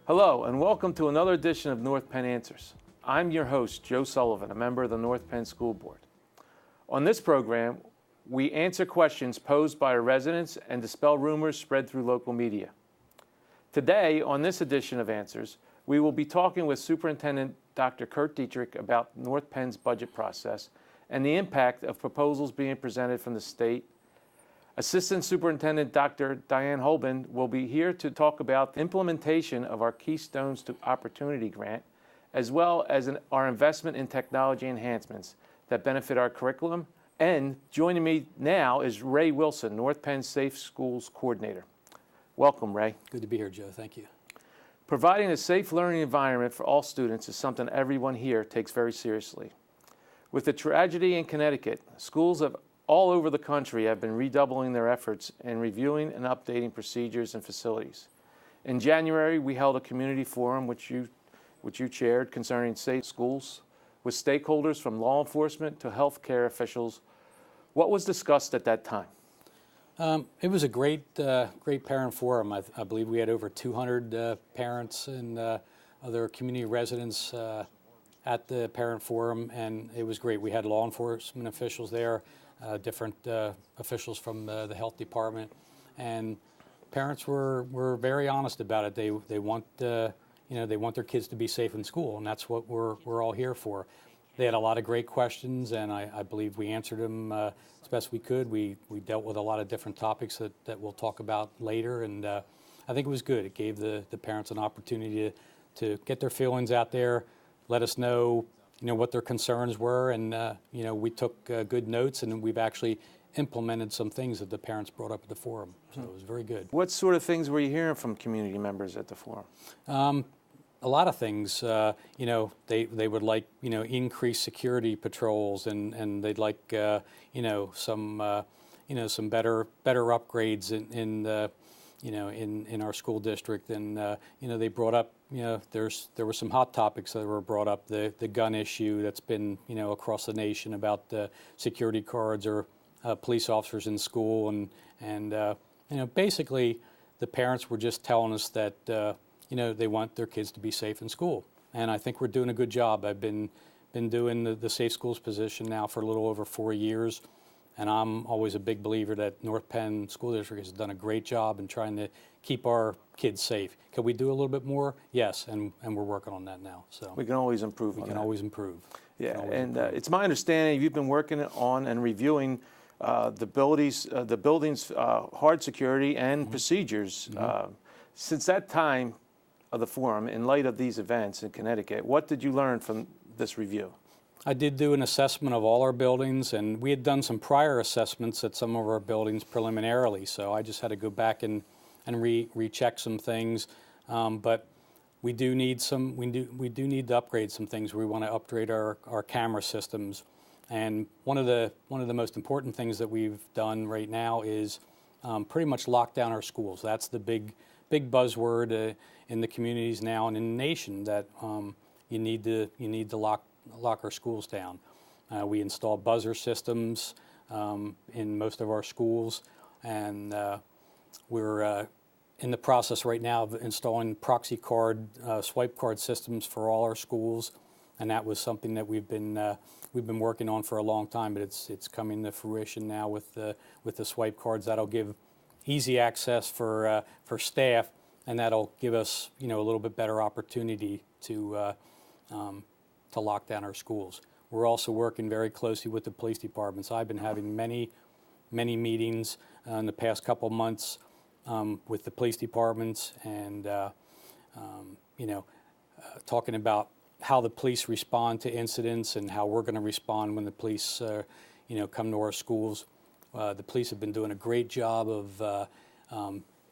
Hello, and welcome to another edition of North Penn Answers. I'm your host, Joe Sullivan, a member of the North Penn School Board. On this program, we answer questions posed by our residents and dispel rumors spread through local media. Today, on this edition of Answers, we will be talking with Superintendent Dr. Curt Dietrich about North Penn's budget process and the impact of proposals being presented from the state. Assistant Superintendent Dr. Diane Holben will be here to talk about the implementation of our Keystones to Opportunity grant, as well as our investment in technology enhancements that benefit our curriculum. And joining me now is Ray Wilson, North Penn Safe Schools Coordinator. Welcome, Ray. Good to be here, Joe. Thank you. Providing a safe learning environment for all students is something everyone here takes very seriously. With the tragedy in Connecticut, schools all over the country have been redoubling their efforts in reviewing and updating procedures and facilities. In January, we held a community forum which you chaired concerning safe schools with stakeholders from law enforcement to healthcare officials. What was discussed at that time? It was a great parent forum. I believe we had over 200 parents and other community residents at the parent forum, and it was great. We had law enforcement officials there, different officials from the health department, and parents were very honest about it. They want they want their kids to be safe in school, and that's what we're all here for. They had a lot of great questions, and I believe we answered them as best we could. We dealt with a lot of different topics that we'll talk about later, and I think it was good. It gave the parents an opportunity to get their feelings out there, let us know what their concerns were, and we took good notes, and we've actually implemented some things that the parents brought up at the forum. So it was very good. What sort of things were you hearing from community members at the forum? A lot of things. They would like increased security patrols, and they'd like some better upgrades in our school district. And they brought up there were some hot topics that were brought up. The gun issue that's been across the nation about security cards or police officers in school, and basically the parents were just telling us that they want their kids to be safe in school, and I think we're doing a good job. I've been doing the Safe Schools position now for a little over 4 years, and I'm always a big believer that North Penn School District has done a great job in trying to keep our kids safe. Can we do a little bit more? Yes, and we're working on that now. So we can always improve. We can always improve. Yeah, and it's my understanding you've been working on and reviewing the building's hard security and procedures. Since that time of the forum, in light of these events in Connecticut, what did you learn from this review? I did do an assessment of all our buildings, and we had done some prior assessments at some of our buildings preliminarily, so I just had to go back and recheck some things. But we do need to upgrade some things. We want to upgrade our camera systems, and one of the most important things that we've done right now is pretty much lock down our schools. That's the big buzzword in the communities now and in the nation, that you need to lock our schools down. We install buzzer systems in most of our schools, and we're in the process right now of installing proxy card, swipe card systems for all our schools, and that was something that we've been working on for a long time, but it's coming to fruition now with the swipe cards. That'll give easy access for staff, and that'll give us a little bit better opportunity to lock down our schools. We're also working very closely with the police departments. I've been having many meetings in the past couple months with the police departments, and talking about how the police respond to incidents and how we're going to respond when the police come to our schools. The police have been doing a great job of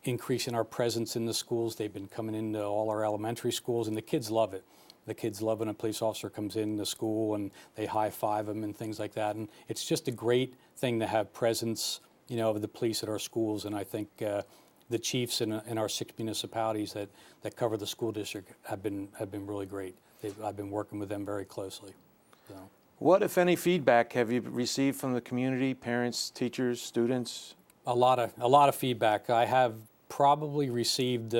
increasing our presence in the schools. They've been coming into all our elementary schools, and the kids love it. The kids love when a police officer comes into school and they high-five them and things like that. And it's just a great thing to have presence, of the police at our schools. And I think the chiefs in our 6 municipalities that cover the school district have been really great. I've been working with them very closely. So. What, if any, feedback have you received from the community, parents, teachers, students? A lot of feedback. I have probably received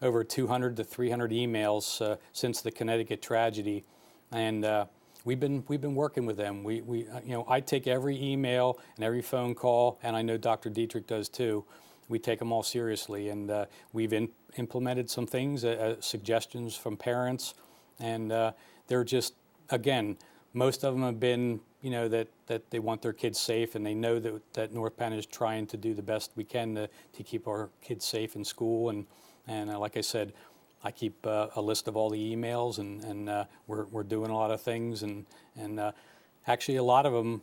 over 200 to 300 emails since the Connecticut tragedy, and we've been working with them. I take every email and every phone call, and I know Dr. Dietrich does too. We take them all seriously, and we've implemented some things, suggestions from parents, and they're just, again, most of them have been, that they want their kids safe, and they know that North Penn is trying to do the best we can to keep our kids safe in school, and like I said, I keep a list of all the emails, and we're doing a lot of things, and actually a lot of them,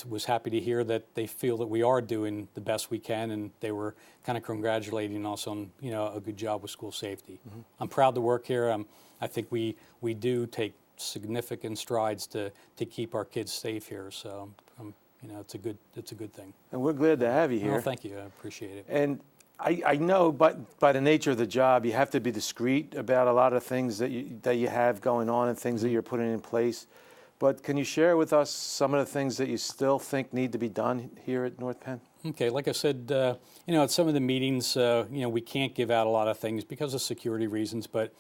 was happy to hear that they feel that we are doing the best we can, and they were kind of congratulating us on a good job with school safety. Mm-hmm. I'm proud to work here. I think we do take significant strides to keep our kids safe here. So it's a good thing. And we're glad to have you here. Well, thank you. I appreciate it. And I know, but by the nature of the job, you have to be discreet about a lot of things that you have going on and things that you're putting in place. But can you share with us some of the things that you still think need to be done here at North Penn? Okay, like I said, at some of the meetings, we can't give out a lot of things because of security reasons, but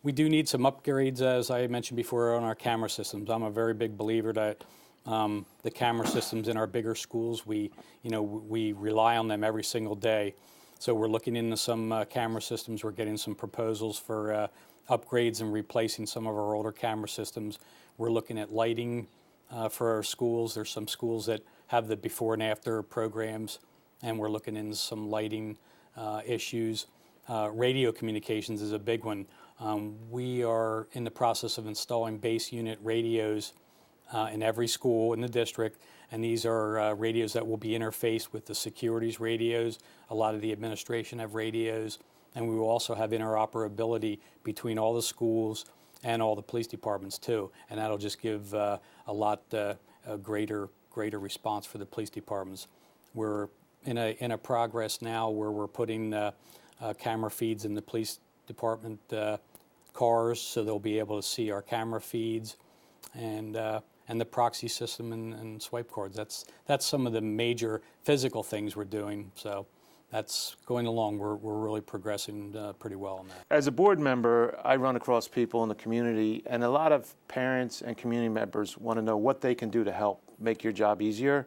we do need some upgrades, as I mentioned before, on our camera systems. I'm a very big believer that the camera systems in our bigger schools, we rely on them every single day. So we're looking into some camera systems. We're getting some proposals for upgrades and replacing some of our older camera systems. We're looking at lighting for our schools. There's some schools that have the before and after programs, and we're looking into some lighting issues. Radio communications is a big one. We are in the process of installing base unit radios in every school in the district, and these are radios that will be interfaced with the securities radios. A lot of the administration have radios, and we will also have interoperability between all the schools and all the police departments too, and that'll just give a lot a greater response for the police departments. We're in a progress now where we're putting camera feeds in the police department cars, so they'll be able to see our camera feeds, and the proxy system and swipe cards. That's some of the major physical things we're doing. So that's going along. We're really progressing pretty well on that. As a board member, I run across people in the community, and a lot of parents and community members want to know what they can do to help make your job easier.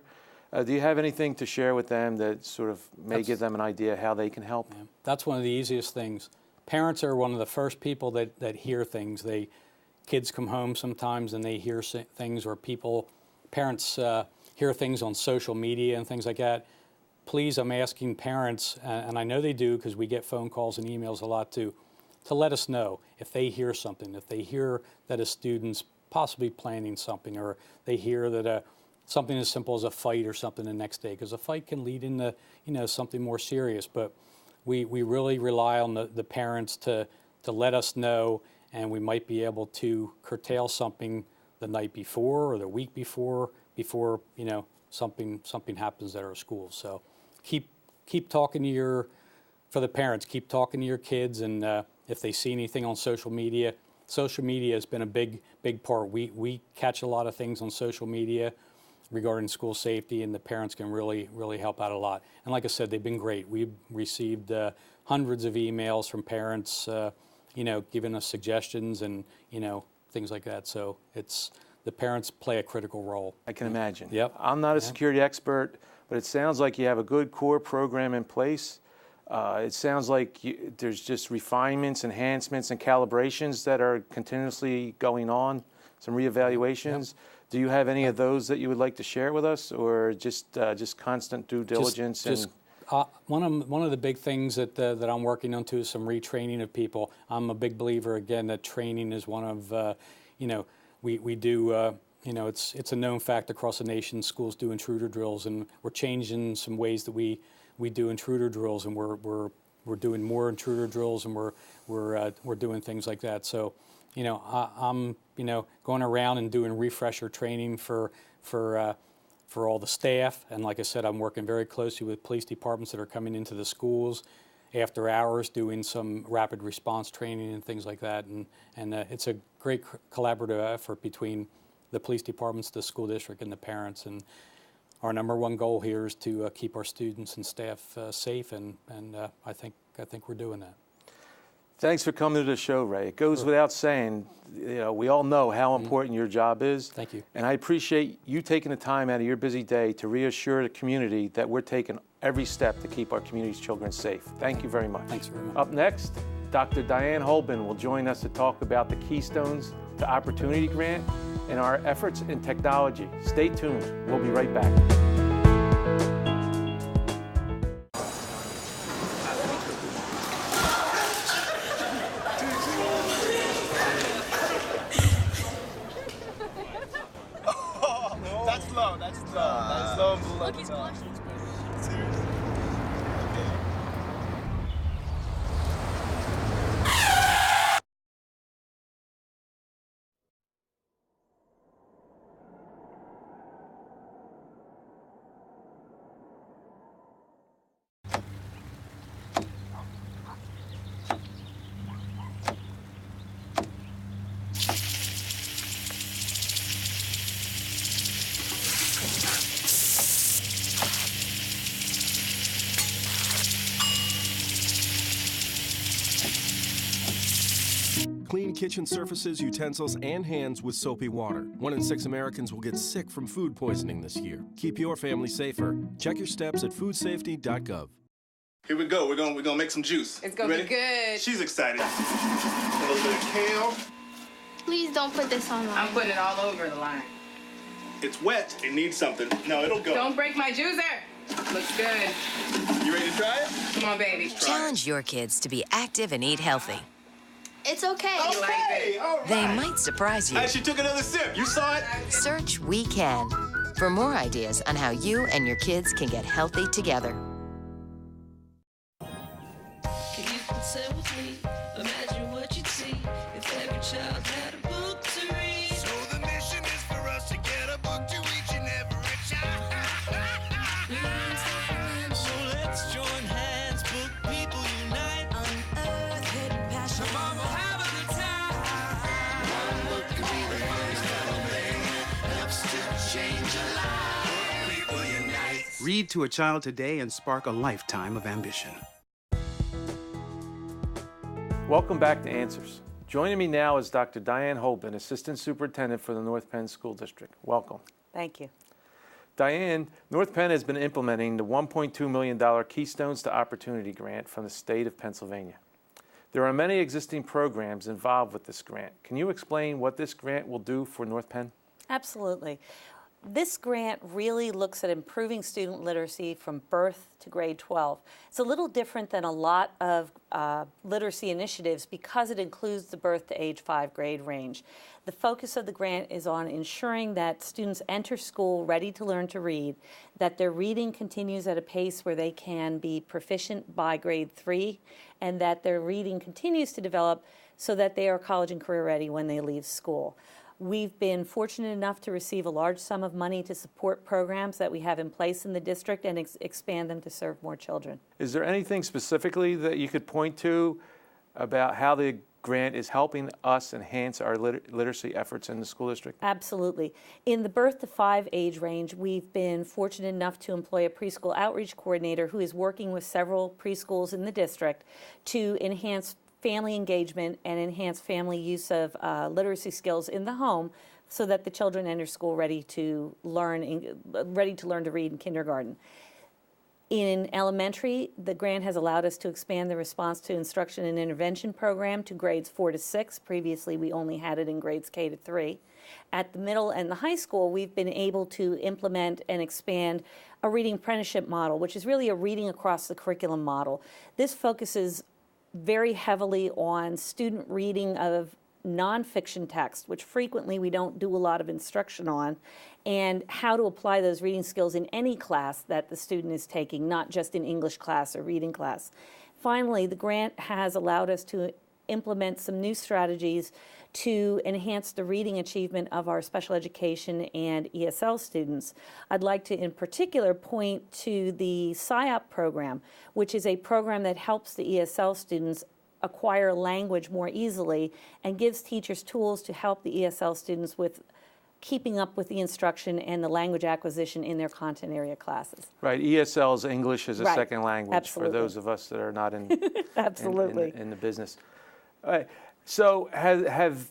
Do you have anything to share with them that sort of may give them an idea how they can help? Yeah, that's one of the easiest things. Parents are one of the first people that hear things. Kids come home sometimes and they hear things, or parents hear things on social media and things like that. Please, I'm asking parents, and I know they do because we get phone calls and emails a lot too, to let us know if they hear something, if they hear that a student's possibly planning something, or they hear that something as simple as a fight or something the next day, because a fight can lead into something more serious. But we really rely on the parents to let us know, and we might be able to curtail something the night before or the week before something happens at our school. So keep talking for the parents, keep talking to your kids, and if they see anything on social media has been a big part. We catch a lot of things on social media regarding school safety, and the parents can really help out a lot. And like I said, they've been great. We've received hundreds of emails from parents, giving us suggestions and things like that. So the parents play a critical role. I can imagine. Yep. I'm not a security expert, but it sounds like you have a good core program in place. It sounds like there's just refinements, enhancements, and calibrations that are continuously going on, some reevaluations. Yep. Do you have any of those that you would like to share with us, or just constant due diligence? One of the big things that I'm working on too is some retraining of people. I'm a big believer, again, that training is one of, we do, it's a known fact across the nation, schools do intruder drills, and we're changing some ways that we do intruder drills, and we're doing more intruder drills, and we're doing things like that. So, I'm going around and doing refresher training for all the staff, and like I said, I'm working very closely with police departments that are coming into the schools after hours, doing some rapid response training and things like that, and it's a great collaborative effort between the police departments, the school district, and the parents. And our number one goal here is to keep our students and staff safe, and I think I think we're doing that. Thanks for coming to the show, Ray. It goes without saying, we all know how important your job is. Thank you. And I appreciate you taking the time out of your busy day to reassure the community that we're taking every step to keep our community's children safe. Thank you very much. Thanks very much. Up next, Dr. Diane Holben will join us to talk about the Keystones to Opportunity Grant and our efforts in technology. Stay tuned. We'll be right back. That's low. Look, he's blushing. Clean kitchen surfaces, utensils, and hands with soapy water. 1 in 6 Americans will get sick from food poisoning this year. Keep your family safer. Check your steps at foodsafety.gov. Here we go. We're gonna make some juice. It's gonna be good. She's excited. A little bit of kale. Please don't put this on. I'm putting it all over the line. It's wet. It needs something. No, it'll go. Don't break my juicer. Looks good. You ready to try it? Come on, baby. Challenge your kids to be active and eat healthy. It's okay. Okay, all right. They might surprise you. Hey, she took another sip. You saw it? Search We Can for more ideas on how you and your kids can get healthy together. Can you consent with me? Imagine what you'd see if every child had a book to read. So the mission is for us to get a book to each and every child. So let's join hands, book people unite, unearth hidden passion. Come on, we'll have a good time. One book could be the first little thing that helps to change a life. People unite. Read to a child today and spark a lifetime of ambition. Welcome back to Answers. Joining me now is Dr. Diane Holben, Assistant Superintendent for the North Penn School District. Welcome. Thank you. Diane, North Penn has been implementing the $1.2 million Keystones to Opportunity grant from the state of Pennsylvania. There are many existing programs involved with this grant. Can you explain what this grant will do for North Penn? Absolutely. This grant really looks at improving student literacy from birth to grade 12. It's a little different than a lot of literacy initiatives because it includes the birth to age 5 grade range. The focus of the grant is on ensuring that students enter school ready to learn to read, that their reading continues at a pace where they can be proficient by grade 3, and that their reading continues to develop so that they are college and career ready when they leave school. We've been fortunate enough to receive a large sum of money to support programs that we have in place in the district and expand them to serve more children. Is there anything specifically that you could point to about how the grant is helping us enhance our literacy efforts in the school district? Absolutely. In the birth to 5 age range, we've been fortunate enough to employ a preschool outreach coordinator who is working with several preschools in the district to enhance family engagement and enhance family use of literacy skills in the home so that the children enter school ready to learn to read in kindergarten. In elementary, the grant has allowed us to expand the response to instruction and intervention program to grades 4 to 6. Previously, we only had it in grades K to 3. At the middle and the high school, we've been able to implement and expand a reading apprenticeship model, which is really a reading across the curriculum model. This focuses very heavily on student reading of nonfiction text, which frequently we don't do a lot of instruction on, and how to apply those reading skills in any class that the student is taking, not just in English class or reading class. Finally, the grant has allowed us to implement some new strategies to enhance the reading achievement of our special education and ESL students. I'd like to in particular point to the SIOP program, which is a program that helps the ESL students acquire language more easily and gives teachers tools to help the ESL students with keeping up with the instruction and the language acquisition in their content area classes. Right, ESL is English as a Right. second language Absolutely. for those of us that are not in, Absolutely. in the business. All right. So have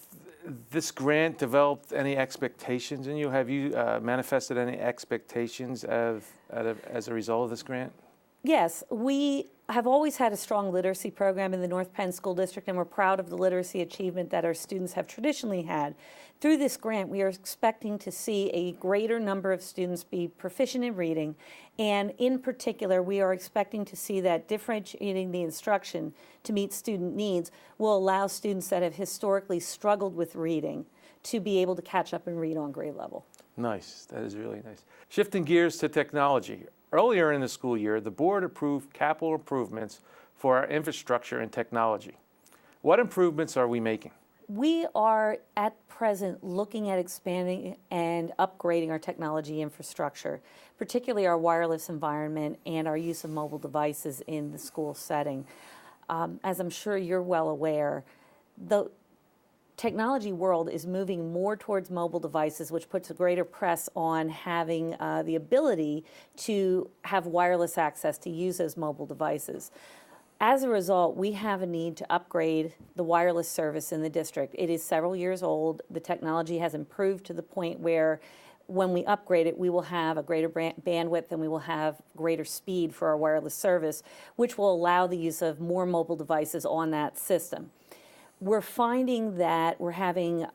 this grant developed any expectations in you? Have you manifested any expectations as a result of this grant? Yes, we have always had a strong literacy program in the North Penn School District, and we're proud of the literacy achievement that our students have traditionally had. Through this grant, we are expecting to see a greater number of students be proficient in reading, and in particular, we are expecting to see that differentiating the instruction to meet student needs will allow students that have historically struggled with reading to be able to catch up and read on grade level. Nice, that is really nice. Shifting gears to technology. Earlier in the school year, the board approved capital improvements for our infrastructure and technology. What improvements are we making? We are at present looking at expanding and upgrading our technology infrastructure, particularly our wireless environment and our use of mobile devices in the school setting. As I'm sure you're well aware, the technology world is moving more towards mobile devices, which puts a greater press on having the ability to have wireless access to use those mobile devices. As a result, we have a need to upgrade the wireless service in the district. It is several years old. The technology has improved to the point where when we upgrade it, we will have a greater bandwidth and we will have greater speed for our wireless service, which will allow the use of more mobile devices on that system. We're finding that we're having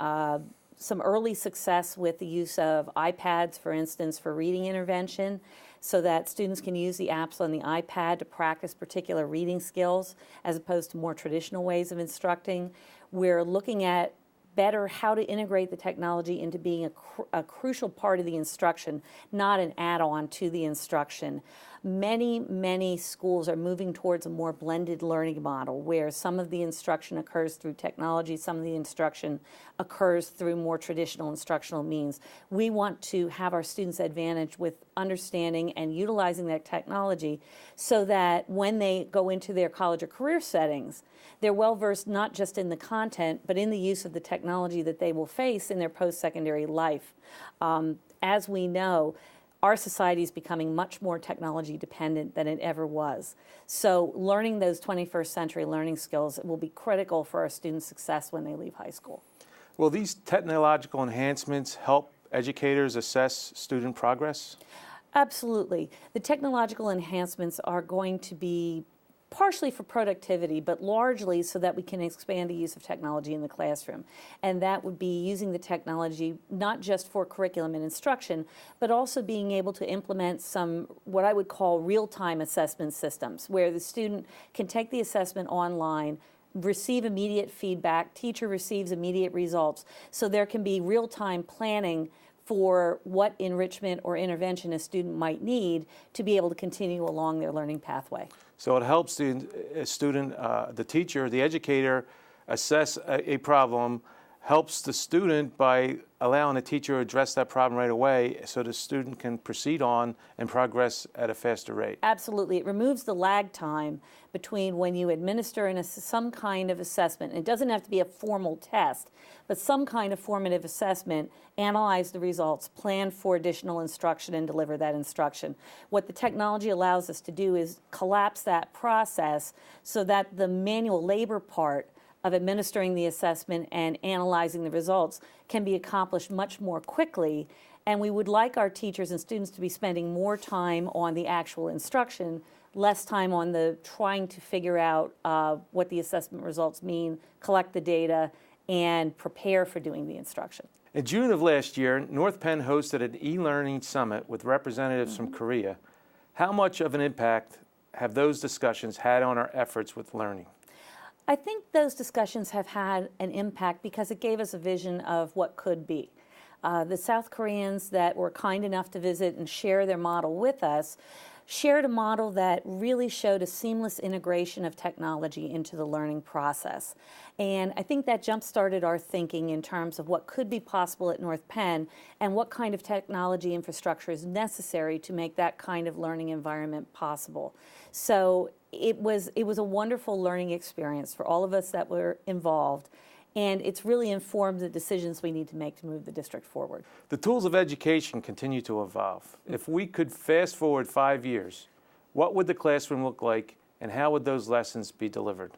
some early success with the use of iPads, for instance, for reading intervention, so that students can use the apps on the iPad to practice particular reading skills as opposed to more traditional ways of instructing. We're looking at better how to integrate the technology into being a crucial part of the instruction, not an add-on to the instruction. Many schools are moving towards a more blended learning model where some of the instruction occurs through technology, some of the instruction occurs through more traditional instructional means. We want to have our students advantage with understanding and utilizing that technology so that when they go into their college or career settings, they're well versed not just in the content, but in the use of the technology that they will face in their post-secondary life. As we know, our society is becoming much more technology dependent than it ever was. So learning those 21st century learning skills will be critical for our students' success when they leave high school. Will these technological enhancements help educators assess student progress? Absolutely. The technological enhancements are going to be partially for productivity, but largely so that we can expand the use of technology in the classroom. And that would be using the technology not just for curriculum and instruction, but also being able to implement some what I would call real-time assessment systems, where the student can take the assessment online, receive immediate feedback, teacher receives immediate results, so there can be real-time planning for what enrichment or intervention a student might need to be able to continue along their learning pathway. So it helps the teacher, the educator assess a problem, helps the student by allowing the teacher to address that problem right away so the student can proceed on and progress at a faster rate. Absolutely. It removes the lag time between when you administer some kind of assessment. It doesn't have to be a formal test, but some kind of formative assessment, analyze the results, plan for additional instruction, and deliver that instruction. What the technology allows us to do is collapse that process so that the manual labor part of administering the assessment and analyzing the results can be accomplished much more quickly. And we would like our teachers and students to be spending more time on the actual instruction, less time on the trying to figure out what the assessment results mean, collect the data, and prepare for doing the instruction. In June of last year, North Penn hosted an e-learning summit with representatives from Korea. How much of an impact have those discussions had on our efforts with learning? I think those discussions have had an impact because it gave us a vision of what could be. The South Koreans that were kind enough to visit and share their model with us shared a model that really showed a seamless integration of technology into the learning process. And I think that jump-started our thinking in terms of what could be possible at North Penn and what kind of technology infrastructure is necessary to make that kind of learning environment possible. So it was a wonderful learning experience for all of us that were involved. and it's really informed the decisions we need to make to move the district forward. The tools of education continue to evolve. If we could fast forward 5 years, what would the classroom look like, and how would those lessons be delivered?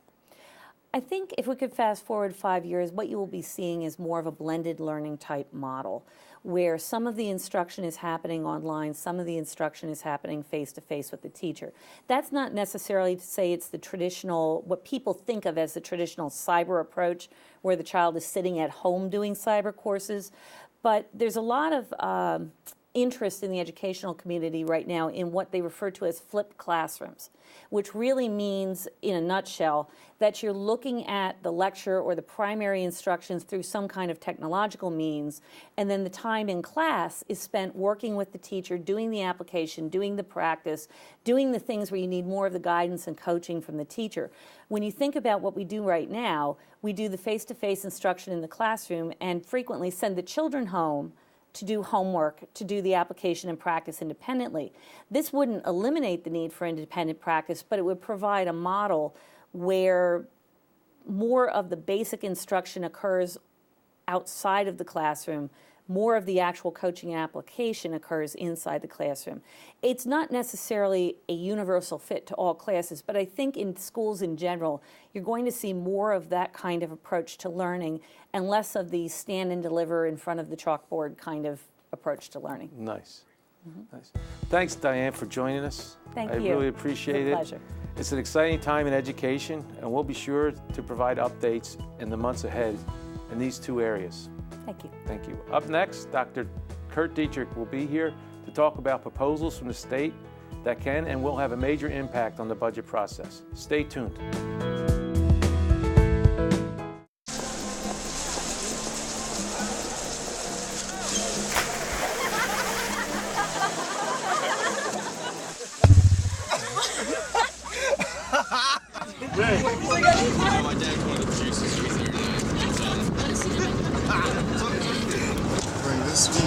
I think if we could fast forward 5 years, what you will be seeing is more of a blended learning type model, where some of the instruction is happening online, some of the instruction is happening face-to-face with the teacher. That's not necessarily to say it's the traditional, what people think of as the traditional cyber approach, where the child is sitting at home doing cyber courses, but there's a lot of interest in the educational community right now in what they refer to as flipped classrooms, which really means, in a nutshell, that you're looking at the lecture or the primary instructions through some kind of technological means, and then the time in class is spent working with the teacher, doing the application, doing the practice, doing the things where you need more of the guidance and coaching from the teacher. When you think about what we do right now, we do the face-to-face instruction in the classroom and frequently send the children home to do homework, to do the application and practice independently. This wouldn't eliminate the need for independent practice, but it would provide a model where more of the basic instruction occurs outside of the classroom, more of the actual coaching application occurs inside the classroom. It's not necessarily a universal fit to all classes, but I think in schools in general, you're going to see more of that kind of approach to learning and less of the stand and deliver in front of the chalkboard kind of approach to learning. Nice. Nice. Thanks, Diane, for joining us. Thank I you. really appreciate it. It's a pleasure. It's an exciting time in education, and we'll be sure to provide updates in the months ahead in these two areas. Thank you. Thank you. Up next, Dr. Curt Dietrich will be here to talk about proposals from the state that can and will have a major impact on the budget process. Stay tuned. Bring this one.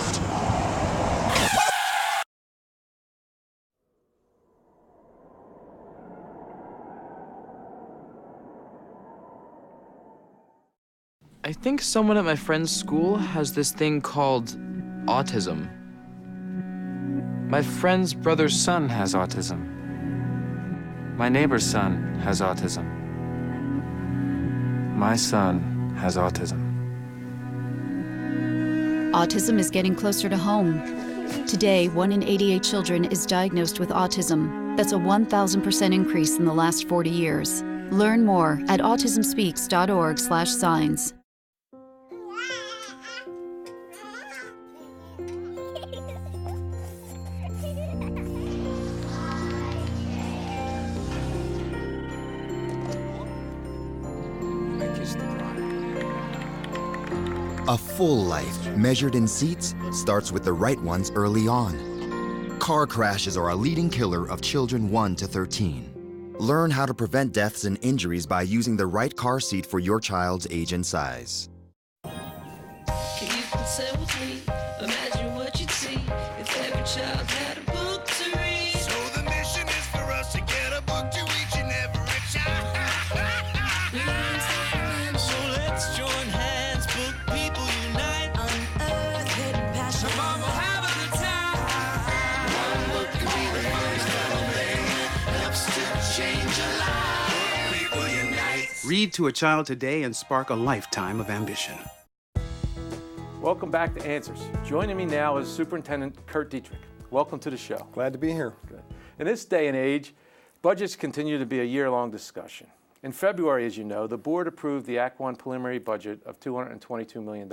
I think someone at my friend's school has this thing called autism. My friend's brother's son has autism. My neighbor's son has autism. My son has autism. Autism is getting closer to home. Today, 1 in 88 children is diagnosed with autism. That's a 1,000% increase in the last 40 years. Learn more at autismspeaks.org/signs. A full life, measured in seats, starts with the right ones early on. Car crashes are a leading killer of children 1 to 13. Learn how to prevent deaths and injuries by using the right car seat for your child's age and size. Can you consent with me? Imagine what you'd see if every child had a book to read. So the mission is for us to get a book to each and every child. So let's join hands, book people unite. Unearth hidden passion. Come on, we'll have a good time. One book could be the first thing that helps to change a life. Book people unite. Read to a child today and spark a lifetime of ambition. Welcome back to Answers. Joining me now is Superintendent Curt Dietrich. Welcome to the show. Glad to be here. Good. In this day and age, budgets continue to be a year-long discussion. In February, as you know, the board approved the Act 1 preliminary budget of $222 million.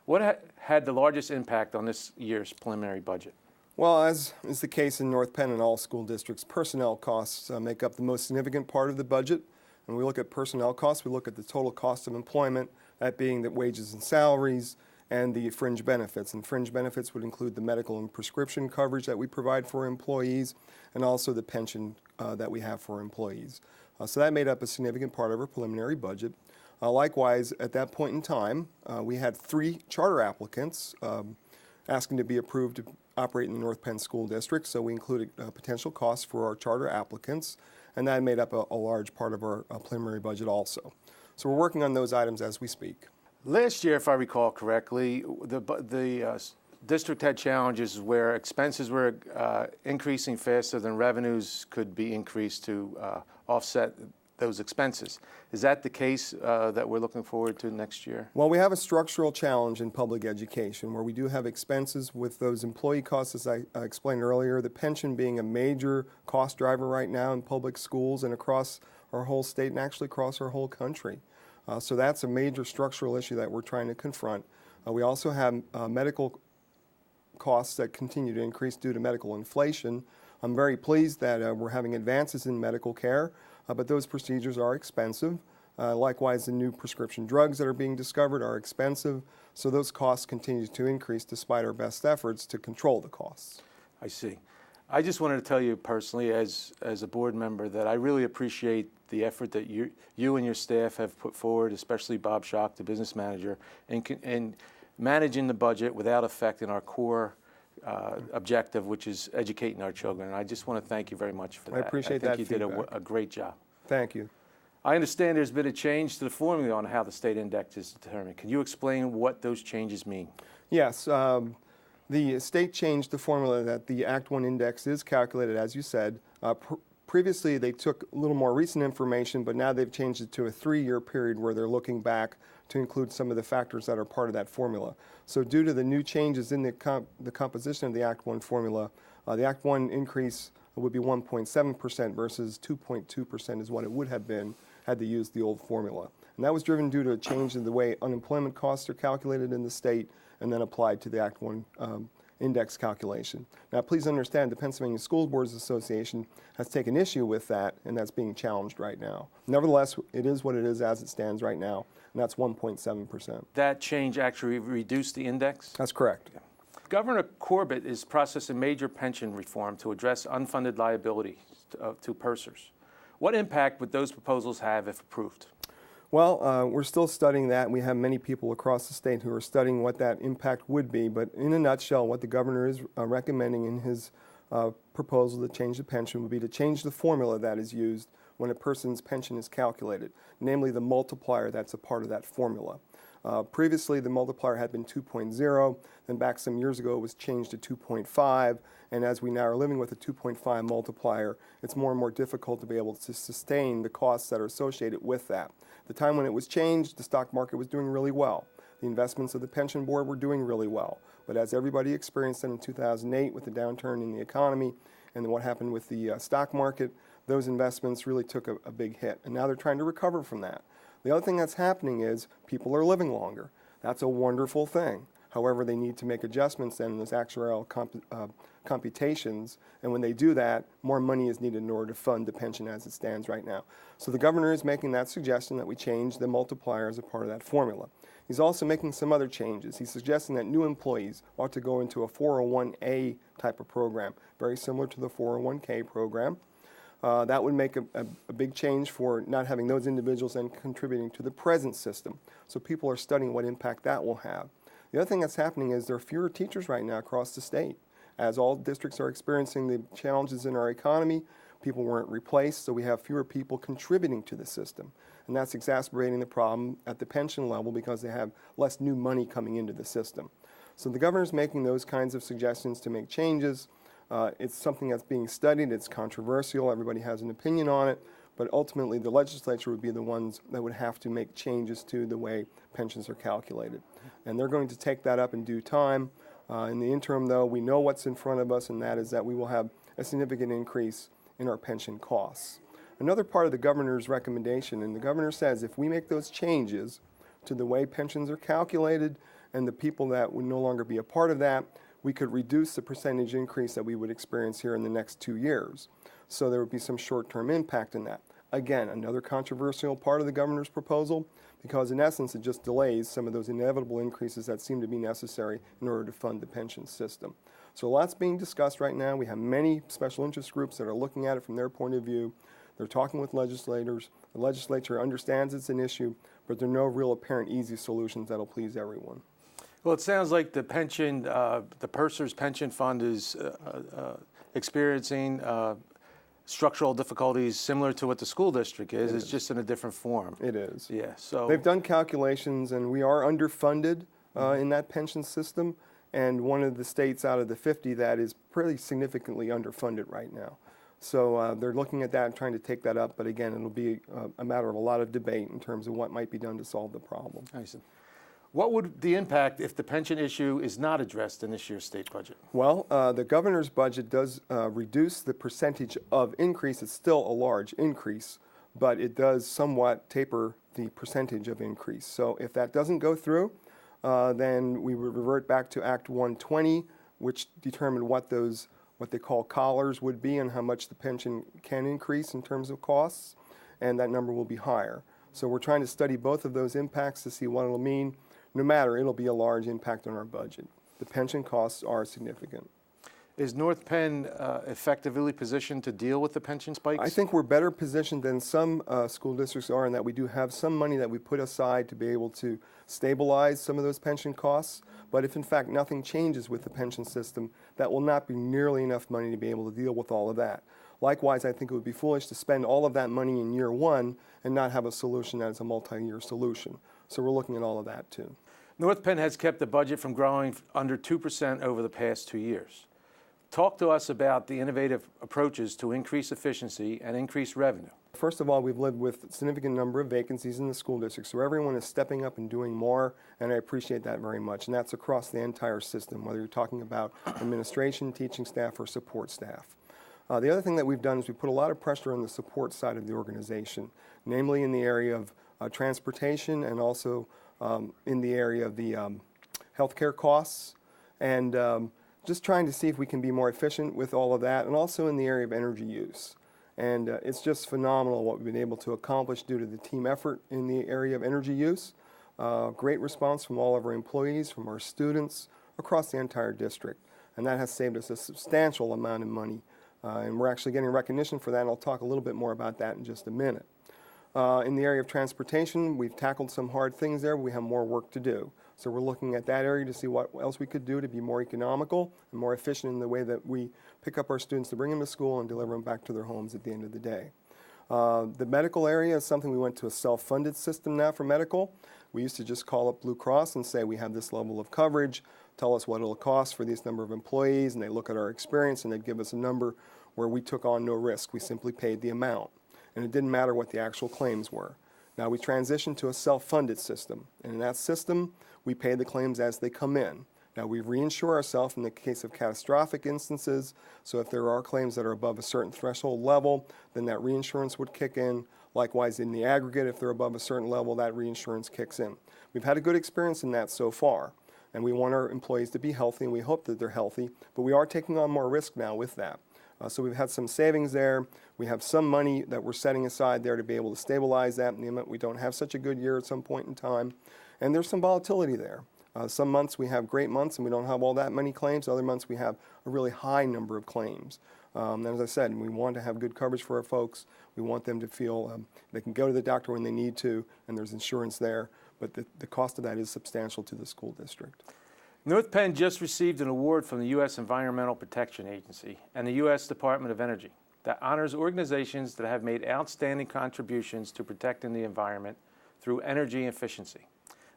What had the largest impact on this year's preliminary budget? Well, as is the case in North Penn and all school districts, personnel costs make up the most significant part of the budget. When we look at personnel costs, we look at the total cost of employment, that being the wages and salaries and the fringe benefits. And fringe benefits would include the medical and prescription coverage that we provide for employees and also the pension that we have for employees. So that made up a significant part of our preliminary budget. Likewise, at that point in time, we had 3 charter applicants asking to be approved to operate in the North Penn School District, so we included potential costs for our charter applicants, and that made up a large part of our preliminary budget also. So we're working on those items as we speak. Last year, if I recall correctly, the district had challenges where expenses were increasing faster than revenues could be increased to offset those expenses. Is that the case that we're looking forward to next year? Well, we have a structural challenge in public education where we do have expenses with those employee costs, as I explained earlier, the pension being a major cost driver right now in public schools and across our whole state and actually across our whole country. So that's a major structural issue that we're trying to confront. We also have medical costs that continue to increase due to medical inflation. I'm very pleased that we're having advances in medical care, but those procedures are expensive. Likewise, the new prescription drugs that are being discovered are expensive, so those costs continue to increase despite our best efforts to control the costs. I see. I just wanted to tell you personally, as a board member, that I really appreciate the effort that you and your staff have put forward, especially Bob Schock, the business manager, in managing the budget without affecting our core objective, which is educating our children. And I just want to thank you very much for that. I appreciate that feedback. I think you did a great job. Thank you. I understand there's been a change to the formula on how the state index is determined. Can you explain what those changes mean? Yes. The state changed the formula that the Act 1 index is calculated, as you said. Previously, they took a little more recent information, but now they've changed it to a 3-year period where they're looking back to include some of the factors that are part of that formula. So due to the new changes in the composition of the Act 1 formula, the Act 1 increase would be 1.7% versus 2.2% is what it would have been had they used the old formula. And that was driven due to a change in the way unemployment costs are calculated in the state and then applied to the Act 1 index calculation. Now, please understand the Pennsylvania School Boards Association has taken issue with that, and that's being challenged right now. Nevertheless, it is what it is as it stands right now, and that's 1.7%. That change actually reduced the index? That's correct. Yeah. Governor Corbett is processing major pension reform to address unfunded liability to pursers. What impact would those proposals have if approved? Well, we're still studying that. We have many people across the state who are studying what that impact would be. But in a nutshell, what the governor is recommending in his proposal to change the pension would be to change the formula that is used when a person's pension is calculated, namely the multiplier that's a part of that formula. Previously, the multiplier had been 2.0, then back some years ago it was changed to 2.5, and as we now are living with a 2.5 multiplier, it's more and more difficult to be able to sustain the costs that are associated with that. The time when it was changed, the stock market was doing really well. The investments of the pension board were doing really well. But as everybody experienced in 2008 with the downturn in the economy and then what happened with the stock market, those investments really took a big hit. And now they're trying to recover from that. The other thing that's happening is people are living longer. That's a wonderful thing. However, they need to make adjustments then in those actuarial computations, and when they do that, more money is needed in order to fund the pension as it stands right now. So the governor is making that suggestion that we change the multiplier as a part of that formula. He's also making some other changes. He's suggesting that new employees ought to go into a 401A type of program, very similar to the 401K program. That would make a big change for not having those individuals and contributing to the present system. So people are studying what impact that will have. The other thing that's happening is there are fewer teachers right now across the state. As all districts are experiencing the challenges in our economy, people weren't replaced, so we have fewer people contributing to the system. And that's exacerbating the problem at the pension level because they have less new money coming into the system. So the governor's making those kinds of suggestions to make changes. It's something that's being studied. It's controversial. Everybody has an opinion on it. But ultimately, the legislature would be the ones that would have to make changes to the way pensions are calculated. And they're going to take that up in due time. In the interim, though, we know what's in front of us, and that is that we will have a significant increase in our pension costs. Another part of the governor's recommendation, and the governor says if we make those changes to the way pensions are calculated and the people that would no longer be a part of that, we could reduce the percentage increase that we would experience here in the next 2 years. So there would be some short-term impact in that. Again, another controversial part of the governor's proposal, because in essence it just delays some of those inevitable increases that seem to be necessary in order to fund the pension system. So lots being discussed right now. We have many special interest groups that are looking at it from their point of view. They're talking with legislators. The legislature understands it's an issue, but there are no real apparent easy solutions that'll please everyone. Well, it sounds like the pension, the purser's pension fund is experiencing structural difficulties similar to what the school district is. It's just in a different form. It is. Yeah. So they've done calculations, and we are underfunded in that pension system, and one of the states out of the 50 that is pretty significantly underfunded right now. So they're looking at that and trying to take that up, but again, it'll be a matter of a lot of debate in terms of what might be done to solve the problem. I see. What would the impact if the pension issue is not addressed in this year's state budget? Well, the governor's budget does reduce the percentage of increase. It's still a large increase, but it does somewhat taper the percentage of increase. So if that doesn't go through, then we would revert back to Act 120, which determined what they call collars would be and how much the pension can increase in terms of costs, and that number will be higher. So we're trying to study both of those impacts to see what it'll mean. No matter, it'll be a large impact on our budget. The pension costs are significant. Is North Penn effectively positioned to deal with the pension spikes? I think we're better positioned than some school districts are in that we do have some money that we put aside to be able to stabilize some of those pension costs. But if in fact nothing changes with the pension system, that will not be nearly enough money to be able to deal with all of that. Likewise, I think it would be foolish to spend all of that money in year one and not have a solution that is a multi-year solution. So we're looking at all of that too. North Penn has kept the budget from growing under 2% over the past 2 years. Talk to us about the innovative approaches to increase efficiency and increase revenue. First of all, we've lived with a significant number of vacancies in the school district, so everyone is stepping up and doing more, and I appreciate that very much. And that's across the entire system, whether you're talking about administration, teaching staff, or support staff. The other thing that we've done is we put a lot of pressure on the support side of the organization, namely in the area of transportation and also in the area of the healthcare costs, and just trying to see if we can be more efficient with all of that, and also in the area of energy use. And it's just phenomenal what we've been able to accomplish due to the team effort in the area of energy use. Great response from all of our employees, from our students, across the entire district. And that has saved us a substantial amount of money. And we're actually getting recognition for that, and I'll talk a little bit more about that in just a minute. In the area of transportation, we've tackled some hard things there. We have more work to do. So we're looking at that area to see what else we could do to be more economical and more efficient in the way that we pick up our students to bring them to school and deliver them back to their homes at the end of the day. The medical area is something we went to a self-funded system now for medical. We used to just call up Blue Cross and say we have this level of coverage, tell us what it'll cost for this number of employees, and they look at our experience and they'd give us a number where we took on no risk. We simply paid the amount, and it didn't matter what the actual claims were. Now we transitioned to a self-funded system, and in that system we pay the claims as they come in. Now we reinsure ourselves in the case of catastrophic instances, so if there are claims that are above a certain threshold level, then that reinsurance would kick in. Likewise, in the aggregate, if they're above a certain level, that reinsurance kicks in. We've had a good experience in that so far, and we want our employees to be healthy, and we hope that they're healthy, but we are taking on more risk now with that. So we've had some savings there. We have some money that we're setting aside there to be able to stabilize that in the event we don't have such a good year at some point in time. And there's some volatility there. Some months we have great months and we don't have all that many claims. Other months we have a really high number of claims. And as I said, we want to have good coverage for our folks. We want them to feel they can go to the doctor when they need to, and there's insurance there. But the cost of that is substantial to the school district. North Penn just received an award from the U.S. Environmental Protection Agency and the U.S. Department of Energy that honors organizations that have made outstanding contributions to protecting the environment through energy efficiency.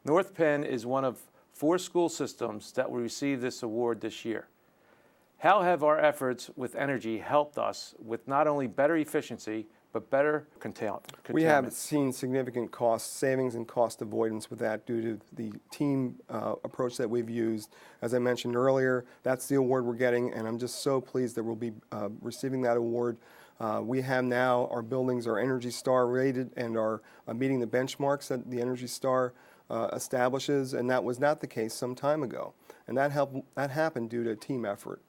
North Penn is one of 4 school systems that will receive this award this year. How have our efforts with energy helped us with not only better efficiency, but better containment? We have seen significant cost savings and cost avoidance with that due to the team approach that we've used. As I mentioned earlier, that's the award we're getting, and I'm just so pleased that we'll be receiving that award. We have now, our buildings are Energy Star rated and are meeting the benchmarks that the Energy Star establishes, and that was not the case some time ago. And that happened due to a team effort.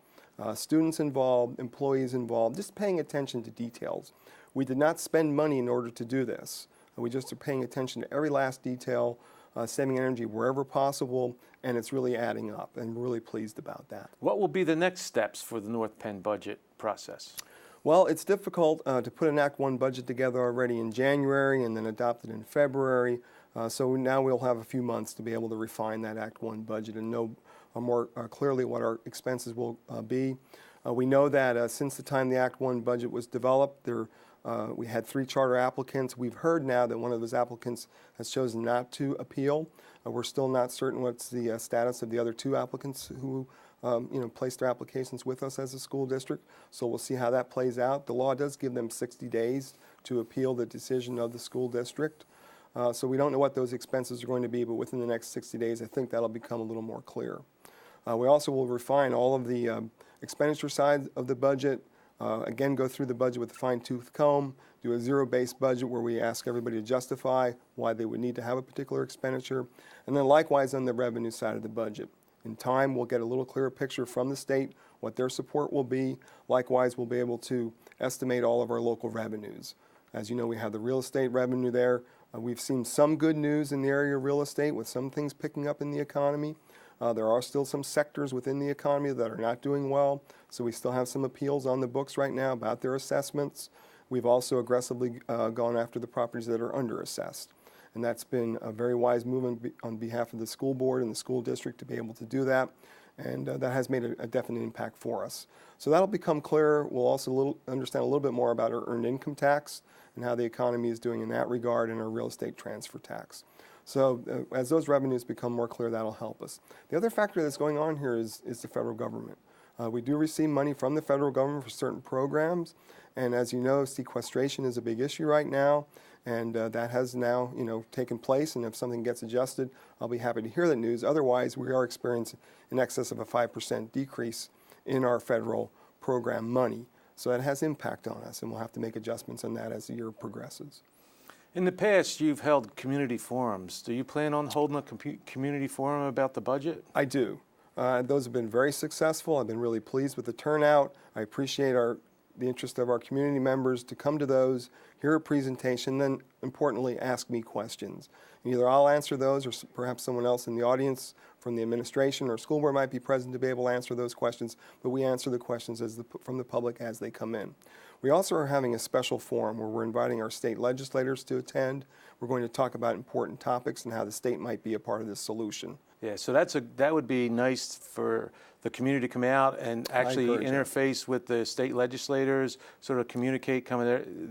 Students involved, employees involved, just paying attention to details. We did not spend money in order to do this. We just are paying attention to every last detail, saving energy wherever possible, and it's really adding up, and we're really pleased about that. What will be the next steps for the North Penn budget process? Well, it's difficult to put an Act 1 budget together already in January and then adopt it in February. So now we'll have a few months to be able to refine that Act 1 budget and know more clearly what our expenses will be. We know that since the time the Act 1 budget was developed, we had 3 charter applicants. We've heard now that one of those applicants has chosen not to appeal. We're still not certain what's the status of the other 2 applicants who placed their applications with us as a school district. So we'll see how that plays out. The law does give them 60 days to appeal the decision of the school district. So we don't know what those expenses are going to be, but within the next 60 days, I think that'll become a little more clear. We also will refine all of the expenditure side of the budget. Again, go through the budget with a fine-tooth comb, do a zero-based budget where we ask everybody to justify why they would need to have a particular expenditure, and then likewise on the revenue side of the budget. In time, we'll get a little clearer picture from the state what their support will be. Likewise, we'll be able to estimate all of our local revenues. As you know, we have the real estate revenue there. We've seen some good news in the area of real estate with some things picking up in the economy. There are still some sectors within the economy that are not doing well, so we still have some appeals on the books right now about their assessments. We've also aggressively gone after the properties that are underassessed, and that's been a very wise move on behalf of the school board and the school district to be able to do that, and that has made a definite impact for us. So that'll become clearer. We'll also understand a little bit more about our earned income tax and how the economy is doing in that regard, and our real estate transfer tax. So as those revenues become more clear, that'll help us. The other factor that's going on here is the federal government. We do receive money from the federal government for certain programs, and as you know, sequestration is a big issue right now, and that has now taken place, and if something gets adjusted, I'll be happy to hear the news. Otherwise, we are experiencing in excess of a 5% decrease in our federal program money. So that has impact on us, and we'll have to make adjustments on that as the year progresses. In the past, you've held community forums. Do you plan on holding a community forum about the budget? I do. Those have been very successful. I've been really pleased with the turnout. I appreciate the interest of our community members to come to those, hear a presentation, then importantly ask me questions. And either I'll answer those or perhaps someone else in the audience from the administration or school board might be present to be able to answer those questions, but we answer the questions from the public as they come in. We also are having a special forum where we're inviting our state legislators to attend. We're going to talk about important topics and how the state might be a part of this solution. Yeah, so that would be nice for the community to come out and actually interface with the state legislators, sort of communicate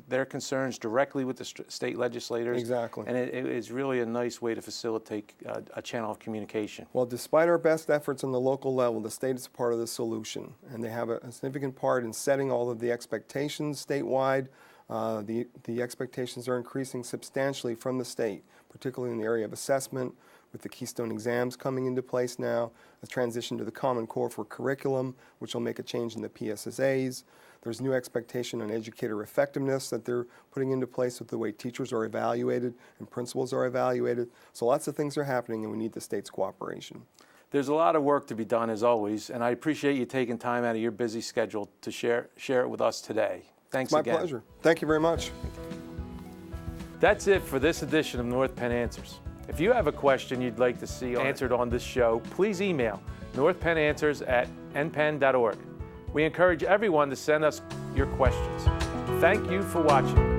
their concerns directly with the state legislators. Exactly. And it is really a nice way to facilitate a channel of communication. Well, despite our best efforts on the local level, the state is a part of the solution, and they have a significant part in setting all of the expectations statewide. The expectations are increasing substantially from the state, particularly in the area of assessment, with the Keystone exams coming into place now, a transition to the Common Core for curriculum, which will make a change in the PSSAs. There's new expectation on educator effectiveness that they're putting into place with the way teachers are evaluated and principals are evaluated. So lots of things are happening, and we need the state's cooperation. There's a lot of work to be done, as always, and I appreciate you taking time out of your busy schedule to share it with us today. Thanks again. My pleasure. Thank you very much. That's it for this edition of North Penn Answers. If you have a question you'd like to see answered on this show, please email northpennanswers@npenn.org. We encourage everyone to send us your questions. Thank you for watching.